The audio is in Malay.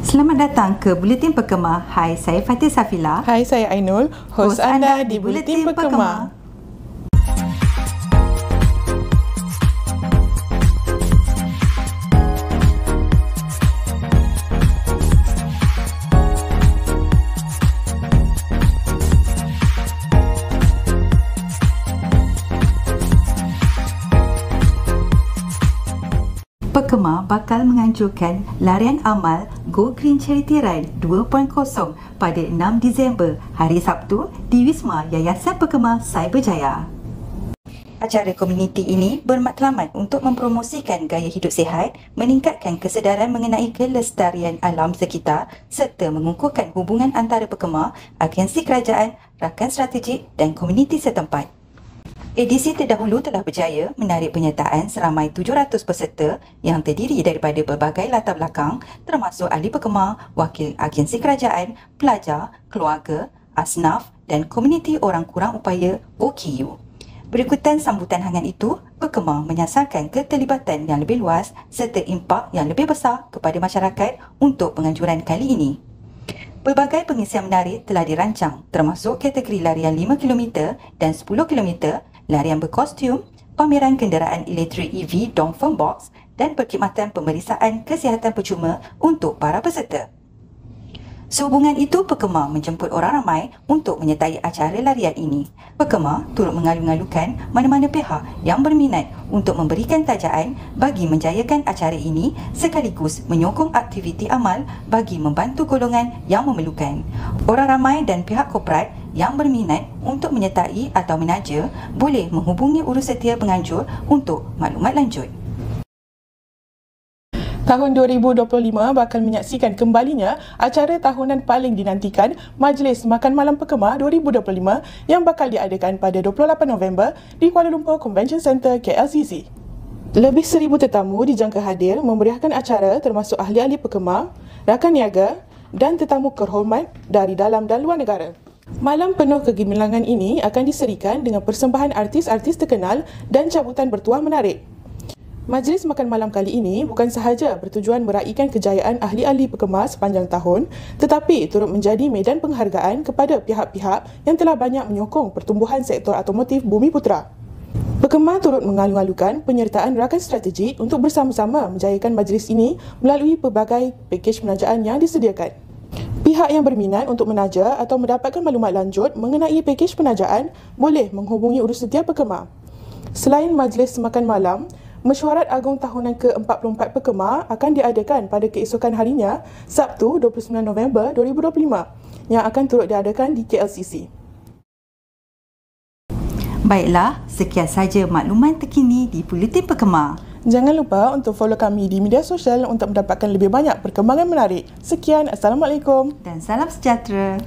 Selamat datang ke Buletin Pekema. Hai, saya Fatih Safila. Hai, saya Ainul, hos anda di Buletin Pekema. Pekema bakal menganjurkan larian amal Go Green Charity Run 2.0 pada 6 Disember, hari Sabtu di Wisma Yayasan Pekema Cyberjaya. Acara komuniti ini bermatlamat untuk mempromosikan gaya hidup sihat, meningkatkan kesedaran mengenai kelestarian alam sekitar serta mengukuhkan hubungan antara Pekema, agensi kerajaan, rakan strategik dan komuniti setempat. Edisi terdahulu telah berjaya menarik penyertaan seramai 700 peserta yang terdiri daripada berbagai latar belakang termasuk ahli Pekema, wakil agensi kerajaan, pelajar, keluarga, asnaf dan komuniti orang kurang upaya OKU. Berikutan sambutan hangat itu, Pekema menyasarkan keterlibatan yang lebih luas serta impak yang lebih besar kepada masyarakat untuk penganjuran kali ini. Berbagai pengisian menarik telah dirancang termasuk kategori larian 5 km dan 10 km, larian berkostum, pameran kenderaan elektrik EV Dongfeng Box dan perkhidmatan pemeriksaan kesihatan percuma untuk para peserta. Sehubungan itu, Pekema menjemput orang ramai untuk menyertai acara larian ini. Pekema turut mengalu-ngalukan mana-mana pihak yang berminat untuk memberikan tajaan bagi menjayakan acara ini sekaligus menyokong aktiviti amal bagi membantu golongan yang memerlukan. Orang ramai dan pihak korporat yang berminat untuk menyertai atau menaja boleh menghubungi urus setia penganjur untuk maklumat lanjut. Tahun 2025 bakal menyaksikan kembalinya acara tahunan paling dinantikan Majlis Makan Malam Pekema 2025 yang bakal diadakan pada 28 November di Kuala Lumpur Convention Centre KLCC. Lebih 1,000 tetamu dijangka hadir memeriahkan acara termasuk ahli-ahli Pekema, rakan niaga dan tetamu terhormat dari dalam dan luar negara. Malam penuh kegemilangan ini akan diserikan dengan persembahan artis-artis terkenal dan cabutan bertuah menarik. Majlis makan malam kali ini bukan sahaja bertujuan meraihkan kejayaan ahli-ahli Pekema sepanjang tahun, tetapi turut menjadi medan penghargaan kepada pihak-pihak yang telah banyak menyokong pertumbuhan sektor automotif Bumiputera. Pekema turut mengalu-alukan penyertaan rakan strategik untuk bersama-sama menjayakan majlis ini melalui pelbagai pakej penajaan yang disediakan. Pihak yang berminat untuk menaja atau mendapatkan maklumat lanjut mengenai pakej penajaan boleh menghubungi urus setia Pekema. Selain majlis makan malam, Mesyuarat Agung Tahunan ke-44 Pekema akan diadakan pada keesokan harinya, Sabtu 29 November 2025 yang akan turut diadakan di KLCC. Baiklah, sekian saja makluman terkini di Buletin Pekema. Jangan lupa untuk follow kami di media sosial untuk mendapatkan lebih banyak perkembangan menarik. Sekian, Assalamualaikum dan salam sejahtera.